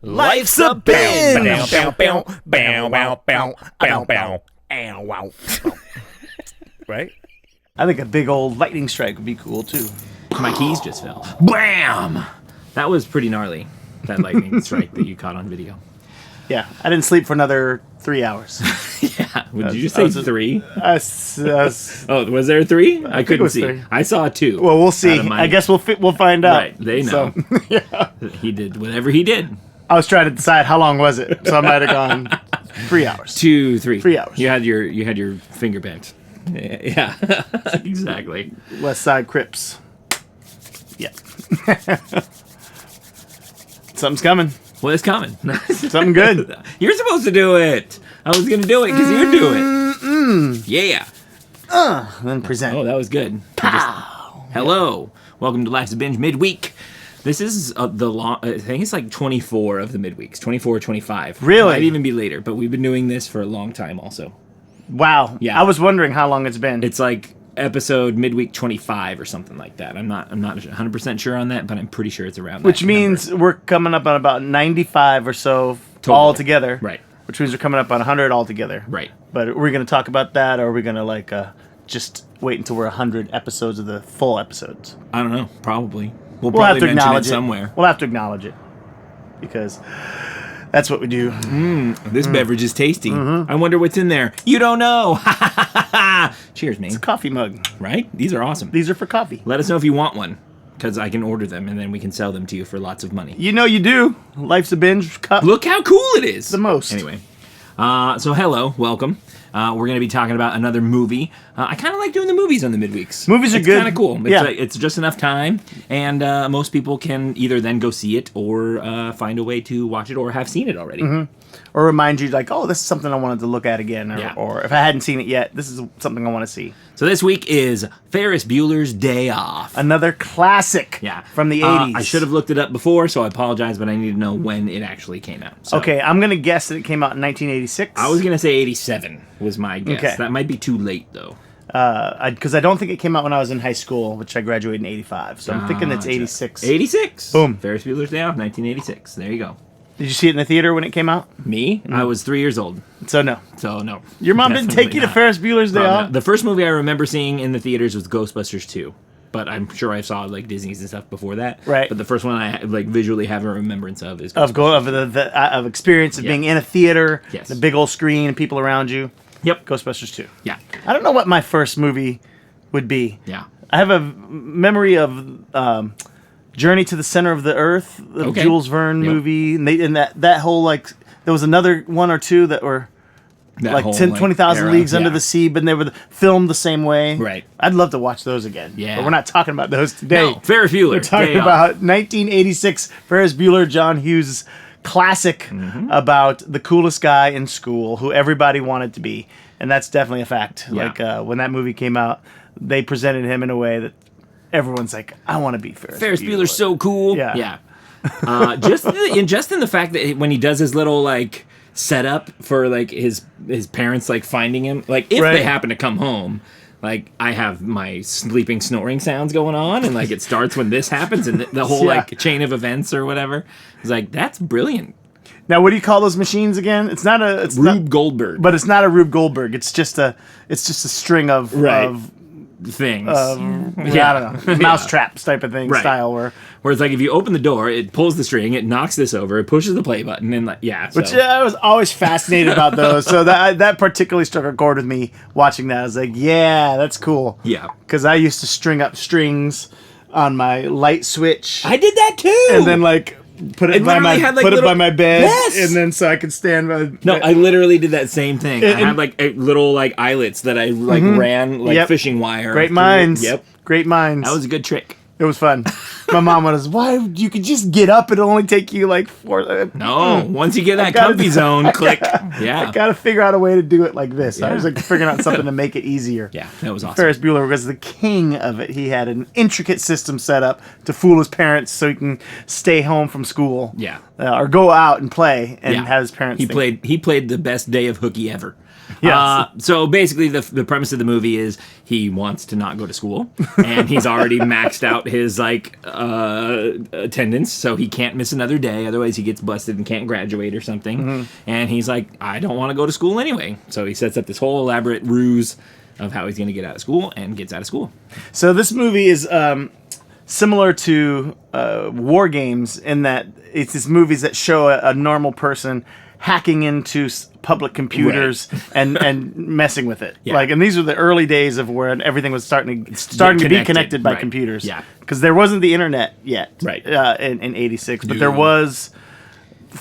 Life's a binge. Right? I think a big old lightning strike would be cool too. My keys just fell. Bam! That was pretty gnarly, that lightning strike that you caught on video. Yeah, I didn't sleep for another 3 hours. Yeah, did you just say 3? Oh, was there 3? I couldn't see. 3. I saw 2. Well, we'll see. I guess we'll find out. Right, they know. So, yeah. He did whatever he did. I was trying to decide how long was it, so I might have gone 3 hours. 2, 3. 3 hours. You had your finger bent. Yeah, exactly. West Side Crips. Yeah. Something's coming. Well, it's coming. Something good. You're supposed to do it. I was going to do it because you do it. Yeah. Then present. Oh, that was good. Hello. Welcome to Life's a Binge midweek. This is the long, I think it's like 24 of the midweeks. 24 or 25. Really? Might even be later, but we've been doing this for a long time also. Wow. Yeah. I was wondering how long it's been. It's like episode midweek 25 or something like that. I'm not 100% sure on that, but I'm pretty sure it's around Which that means number. we're coming up on about 95 or so Total. all together. Right. Which means we're coming up on 100 all together. Right. But are we going to talk about that, or are we going to just wait until we're 100 episodes of the full episodes? I don't know. Probably. We'll have probably to mention acknowledge it somewhere. We'll have to acknowledge it. Because that's what we do. This beverage is tasty. Mm-hmm. I wonder what's in there. You don't know. Cheers, man. It's a coffee mug. Right? These are awesome. These are for coffee. Let us know if you want one, because I can order them, and then we can sell them to you for lots of money. You know you do. Life's a Binge cup. Look how cool it is. The most. Anyway. So hello. Welcome. We're going to be talking about another movie. I kind of like doing the movies on the midweeks. Movies are good. It's kind of cool. Yeah. It's just enough time, and most people can either then go see it or find a way to watch it or have seen it already. Mm-hmm. Or remind you, like, oh, this is something I wanted to look at again. Or, Yeah. or if I hadn't seen it yet, this is something I want to see. So this week is Ferris Bueller's Day Off. Another classic from the 80s. I should have looked it up before, so I apologize, but I need to know when it actually came out. So Okay, I'm going to guess that it came out in 1986. I was going to say 87 was my guess. Okay. That might be too late, though. Because I don't think it came out when I was in high school, which I graduated in 85. So I'm thinking it's 86. 86. Boom. Ferris Bueller's Day Off, 1986. There you go. Did you see it in the theater when it came out? Me? I was 3 years old. So no. So no. Your mom didn't take you to Ferris Bueller's Day Probably Off? not. The first movie I remember seeing in the theaters was Ghostbusters 2. But I'm sure I saw like Disney's and stuff before that. Right. But the first one I like visually have a remembrance of is Ghostbusters. Of experience of being in a theater, Yes. the big old screen, and people around you. Yep. Ghostbusters 2. Yeah. I don't know what my first movie would be. Yeah. I have a memory of Journey to the Center of the Earth, the Okay. Jules Verne movie, and that whole there was another one or two that were That whole, 20,000 era. Leagues Under Yeah. the Sea, but they were filmed the same way. Right. I'd love to watch those again. Yeah. But we're not talking about those today. No, Ferris Bueller. We're talking Day Off. about 1986 Ferris Bueller, John Hughes classic about the coolest guy in school who everybody wanted to be. And that's definitely a fact. Yeah. When that movie came out, they presented him in a way that everyone's like, I want to be Ferris Bueller. Bueller's so cool. Yeah. Yeah. Just in the fact that when he does his little like setup for like his parents like finding him, like if Right. they happen to come home, like I have my sleeping snoring sounds going on, and like it starts when this happens, and the whole Yeah. like chain of events or whatever. It's like that's brilliant. Now, what do you call those machines again? It's not a Rube Goldberg, but it's not a Rube Goldberg. It's just a string of things. I don't know, mousetraps type of thing Right. style where. Whereas like if you open the door, it pulls the string, it knocks this over, it pushes the play button, and like Which I was always fascinated about those. So that particularly struck a chord with me watching that. I was like, yeah, that's cool. Yeah. Because I used to string up strings on my light switch. I did that too. And then put it by my by my bed. Yes! And then so I could stand by. No, I literally did that same thing. I And- had like little like eyelets that I like ran like Yep. fishing wire. Great through. minds. Yep. Great minds. That was a good trick. It was fun. My mom was, why? You could just get up. It'll only take you like 4. No, once you get that gotta- comfy zone, click. I Yeah. got to figure out a way to do it like this. I Yeah. was like figuring out something to make it easier. Yeah, that was awesome. Ferris Bueller was the king of it. He had an intricate system set up to fool his parents so he can stay home from school. Yeah. Or go out and play and Yeah. have his parents He think. played the best day of hooky ever. Yes. So basically, the premise of the movie is he wants to not go to school, and he's already maxed out his attendance, so he can't miss another day. Otherwise, he gets busted and can't graduate or something. Mm-hmm. And he's like, I don't want to go to school anyway. So he sets up this whole elaborate ruse of how he's going to get out of school, and gets out of school. So this movie is similar to War Games in that it's these movies that show a normal person hacking into public computers and messing with it. Yeah. And these are the early days of where everything was starting to be connected by right. computers. Yeah. Because there wasn't the internet yet. Right. In '86, but there was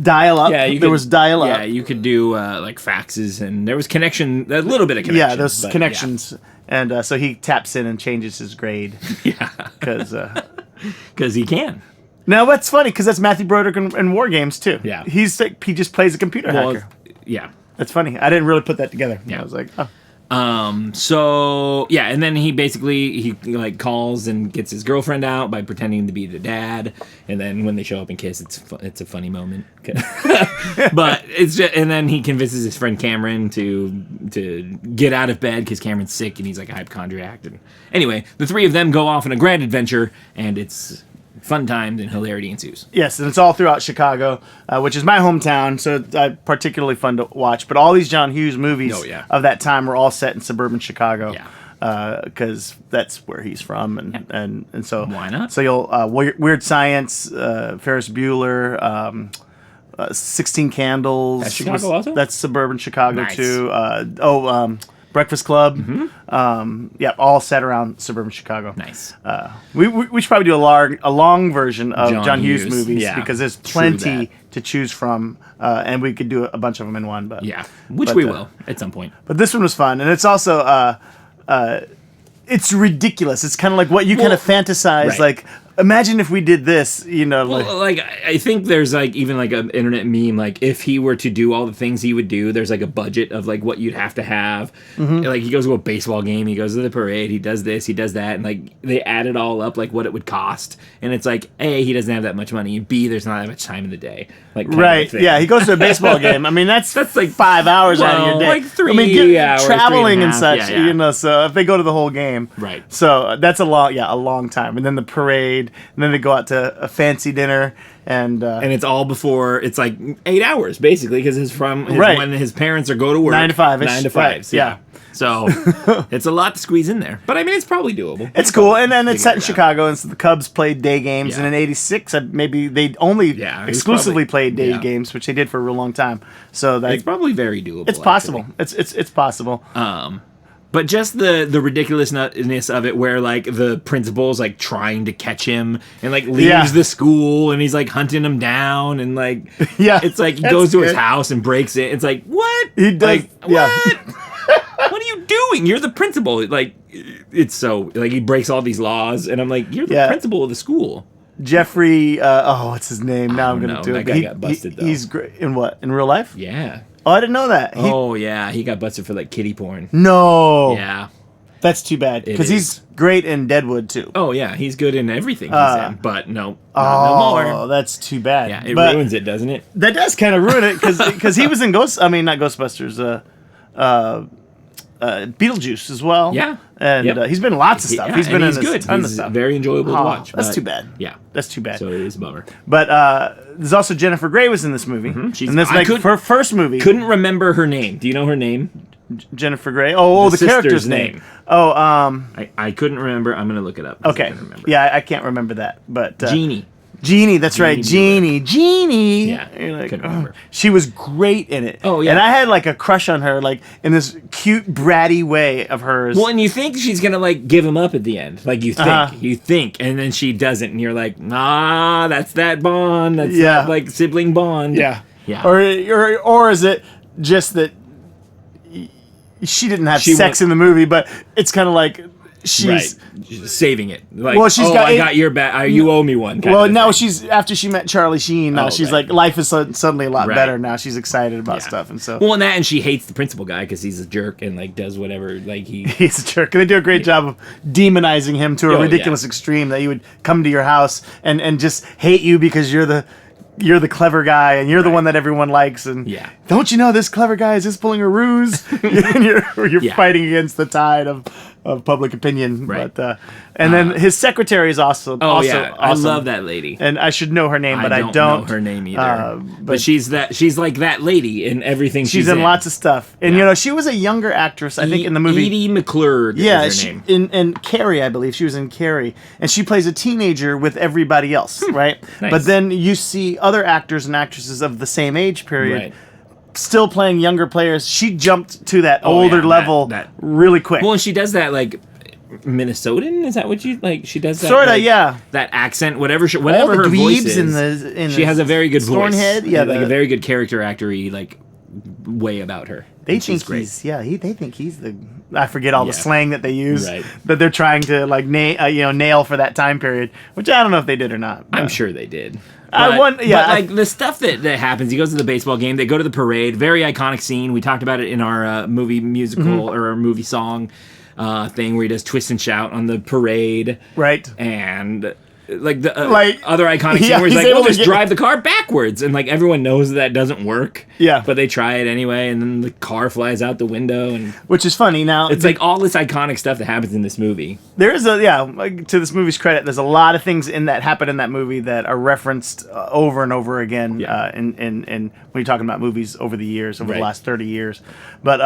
dial-up. There was dial-up. Yeah, you could do faxes, and there was a little bit of connection. Yeah, those connections. Yeah. And so he taps in and changes his grade. Yeah. Because he can. Now, that's funny, because that's Matthew Broderick in War Games, too. Yeah. He just plays a computer hacker. Yeah. That's funny. I didn't really put that together. Yeah. I was like, oh. So yeah, and then he calls and gets his girlfriend out by pretending to be the dad, and then when they show up and kiss, it's a funny moment. But and then he convinces his friend Cameron to get out of bed because Cameron's sick and he's like a hypochondriac. And anyway, the three of them go off on a grand adventure, and it's fun times and hilarity ensues. Yes, and it's all throughout Chicago, which is my hometown, so it's particularly fun to watch. But all these John Hughes movies of that time were all set in suburban Chicago. Yeah. Because that's where he's from, and so why not? So you'll Weird Science, Ferris Bueller, 16 Candles. That's Chicago also? That's suburban Chicago Nice. too. Breakfast Club. Mm-hmm. All set around suburban Chicago. Nice. We should probably do a long version of John Hughes movies because there's plenty to choose from, and we could do a bunch of them in one. But we will at some point. But this one was fun, and it's also it's ridiculous. It's kind of like what you kind of fantasize, right. like. Imagine if we did this, I think there's even an internet meme, if he were to do all the things he would do, there's a budget of what you'd have to have. Mm-hmm. He goes to a baseball game, he goes to the parade, he does this, he does that, and they add it all up, what it would cost. And it's A, he doesn't have that much money, and B, there's not that much time in the day. Right, yeah, he goes to a baseball game. I mean, that's 5 hours out of your day. 3 hours, traveling and 3.5, such, so if they go to the whole game. Right. So that's a long time. And then the parade, and then they go out to a fancy dinner, and it's all before, it's 8 hours, basically, because it's when his parents go to work. 9 to 5. 9 to 5, right, yeah. So it's a lot to squeeze in there. But I mean, it's probably doable. It's cool. And then it's set in Chicago, and so the Cubs played day games. And in '86, maybe they only exclusively played day games, which they did for a real long time. So it's probably very doable. It's possible. It's possible. But just the ridiculousness of it, where the principal's trying to catch him and leaves the school, and he's hunting him down, and it's he goes to his house and breaks it. It's what he does? What? What are you doing? You're the principal. It's so he breaks all these laws, and I'm you're the principal of the school. Jeffrey, what's his name? Now I'm gonna do it. That guy got busted though. He's great in what? In real life? Yeah. Oh, I didn't know that. He got busted for kiddie porn. No. Yeah. That's too bad because he's great in Deadwood too. Oh yeah, he's good in everything he's in. But no more. Oh, that's too bad. Yeah, it ruins it, doesn't it? That does kind of ruin it because he was in not Ghostbusters. Beetlejuice as well. Yeah. And he's been in lots of stuff. He's been in a ton of stuff. Very enjoyable to watch. That's too bad. Yeah. That's too bad. So it is a bummer. But there's also Jennifer Grey was in this movie. Mm-hmm. And that's her first movie. Couldn't remember her name. Do you know her name? Jennifer Grey. Oh, the character's name. Oh, I couldn't remember. I'm gonna look it up. Okay. Yeah, I can't remember that. But Jeannie, that's right. Jeannie. Yeah, couldn't remember. She was great in it. Oh, yeah. And I had a crush on her, in this cute, bratty way of hers. Well, and you think she's gonna give him up at the end. You think, and then she doesn't, and you're that's that bond. That's that sibling bond. Yeah. Yeah. Or is it just that she didn't have sex in the movie, but it's kind of she's saving it. I got your back. You owe me one. Well, now after she met Charlie Sheen. Now she's life is suddenly a lot better. Now she's excited about stuff, and so. Well, and she hates the principal guy because he's a jerk and does whatever. He's a jerk. And they do a great job of demonizing him to a ridiculous extreme that he would come to your house and just hate you because you're the you're the clever guy and you're the one that everyone likes, and Yeah. don't you know this clever guy is just pulling a ruse? And you're Yeah. fighting against the tide of public opinion. Right. But and then his secretary is also Oh also yeah, awesome. I love that lady. And I should know her name, but I don't know her name either. But she's like that lady in everything. She's in lots of stuff, and Yeah. she was a younger actress, I think, in the movie. Edie McClure. Yeah, is her name. in Carrie, I believe she was in Carrie, and she plays a teenager with everybody else, right? Nice. But then you see other actors and actresses of the same age period Right. still playing younger players. She jumped to that Oh, older yeah, level that- really quick. Well, and she does that like Minnesotan. Is that what you like? She does that. Sorta, like, yeah. That accent, whatever All her the voice dweebs is. in She the has a very good voice. Thornhead, yeah, like the- a very good character actory like way about her. They And she's think great. they think he's the. I forget all the Yeah. slang that they use Right. that they're trying to like nail for that time period, which I don't know if they did or not. I'm but- sure they did. But like the stuff that happens, he goes to the baseball game, they go to the parade, very iconic scene. We talked about it in our movie musical Mm-hmm. or our movie song thing where he does twist and shout on the parade. Right. And like the Like, other iconic scene yeah, where he's he's like, able "We'll to just get- drive the car backwards," and like everyone knows that doesn't work. Yeah. but they try it anyway, and then the car flies out the window, and Which is funny. Now it's like all this iconic stuff that happens in this movie. there is like, to this movie's credit, there's a lot of things in that happen in that movie that are referenced over and over again. Yeah. In when you're talking about movies over the years, over Right. the last 30 years, but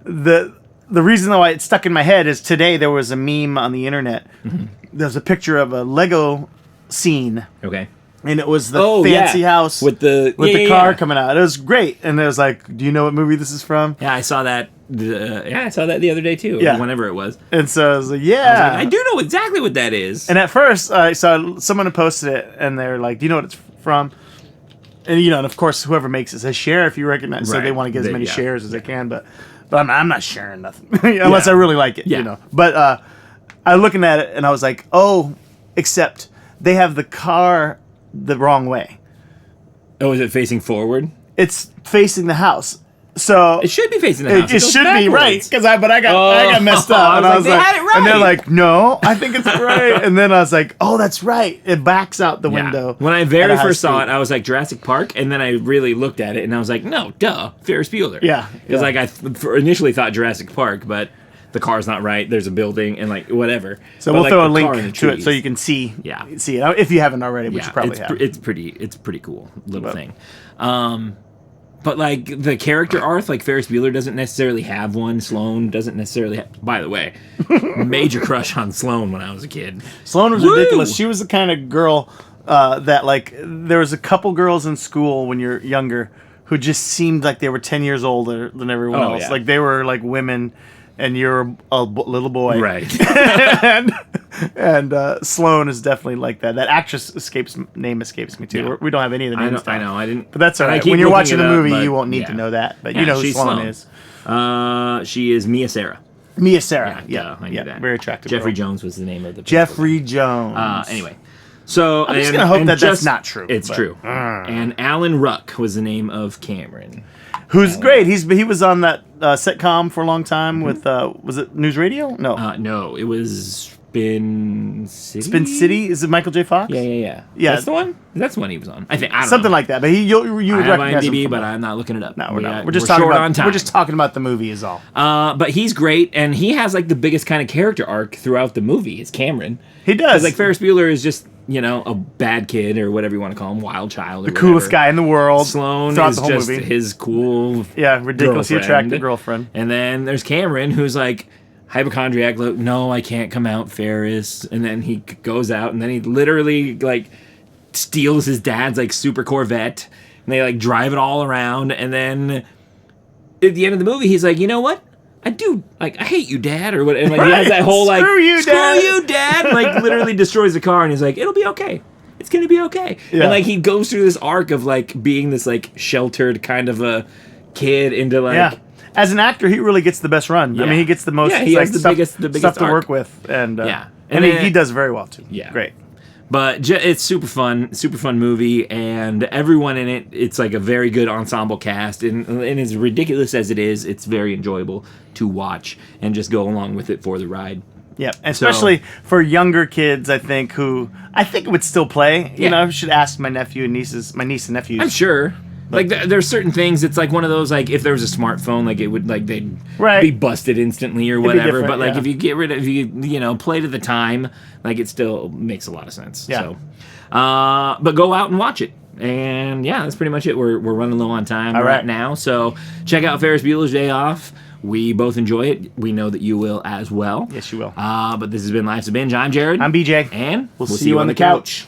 the reason why it stuck in my head is today there was a meme on the internet. Mm-hmm. There's a picture of a Lego scene, Okay. and it was the fancy house with the car coming out. It was great, and it was like, do you know what movie this is from? Yeah, I saw that. I saw that the other day too. Yeah. Whenever it was. And so I was like, I yeah. was like, I do know exactly what that is. And at first, I saw someone had posted it, and they're like, "Do you know what it's from?" And and of course, whoever makes it says share if you recognize. So Right. they want to get as They- many yeah. shares as they can, but I'm not sharing nothing unless Yeah. I really like it. Yeah. But I was looking at it, and I was like, "Oh, except they have the car the wrong way. Oh, is it facing forward? It's facing the house." So It should be facing the house. it goes should be right backwards. because I got messed up, I and was like, they had it and they're right. like, no, I think it's right, and then I was like, oh, that's right, it backs out the Yeah. window. When I at very a high first saw speed. it, I was like Jurassic Park, and then I really looked at it, and I was like, no, duh, Ferris Bueller. Yeah, because yeah. like initially thought Jurassic Park, but the car's not right. There's a building and like whatever. So But, we'll like, throw a the car in link the to it trees. so you can see Yeah. see it if you haven't already, which Yeah, you probably it's have. it's pretty cool little thing. But like the character arc, like Ferris Bueller doesn't necessarily have one. Sloane doesn't necessarily have. By the way, major crush on Sloane when I was a kid. Sloane was Woo! ridiculous. She was the kind of girl that like there was a couple girls in school when you're younger who just seemed like they were 10 years older than everyone Oh, else. yeah. Like they were like women, and you're a little boy. Right. and Sloane is definitely like that. That actress name escapes me too. Yeah. We don't have any of the I names know. I down. know. I didn't. But that's all and I right. keep When you're looking watching it the up, movie, but you won't need yeah. to know that. But Yeah, you know who she's Sloane Sloane. is. She is Mia Sarah. Mia Sarah. Yeah, I knew yeah, that. very attractive. Jeffrey girl. Jones was the name of the Jeffrey Jones. Anyway, so I'm just and- gonna hope and that that's just- not true, It's but- true. And Alan Ruck was the name of Cameron. Who's great. He was on that sitcom for a long time with was it News Radio? No, No, it was Spin City. Spin City. Is it Michael J. Fox? Yeah. Yeah. That's the one. That's the one he was on. I think. I don't Something know. like that. But you would I have recognize him IMDb, from but that. I'm not looking it up. No, we're not. We're We're just talking short about. on time. We're just talking about the movie is all. But he's great, and he has like the biggest kind of character arc throughout the movie. Is Cameron. He does. Like Ferris Bueller is just a bad kid or whatever you want to call him, wild child. Or the coolest guy in the world. Sloane throughout is the whole just movie. his cool, ridiculously girlfriend. attractive girlfriend. And then there's Cameron, who's like hypochondriac. Like, no, I can't come out, Ferris. And then he goes out, and then he literally like steals his dad's like super Corvette, and they like drive it all around. And then at the end of the movie, he's like, you know what? I hate you, Dad, or what? And like he has that whole like, Screw you, Dad, and, like literally destroys the car, and he's like, it'll be okay. It's gonna be okay. Yeah. And like he goes through this arc of like being this like sheltered kind of a kid into like Yeah. As an actor, he really gets the best run. I Yeah. mean, he gets the most. Yeah, he has the stuff, biggest stuff to arc. work with, and Yeah. and And he does very well too. Yeah. Great. But it's super fun movie, and everyone in it, it's like a very good ensemble cast, and as ridiculous as it is, it's very enjoyable to watch and just go along with it for the ride. Yeah, especially for younger kids, I think it would still play. You Yeah. know, I should ask my niece and nephews. I'm sure. Like there's certain things. It's like one of those. Like if there was a smartphone, like it would like they'd be busted instantly or whatever. different, But like yeah. if you get rid of if you play to the time, like it still makes a lot of sense. Yeah. So, but go out and watch it. And yeah, that's pretty much it. We're running low on time All right right. now. So check out Ferris Bueller's Day Off. We both enjoy it. We know that you will as well. Yes, you will. But this has been Life's a Binge. I'm Jared. I'm BJ. And We'll see you on the couch.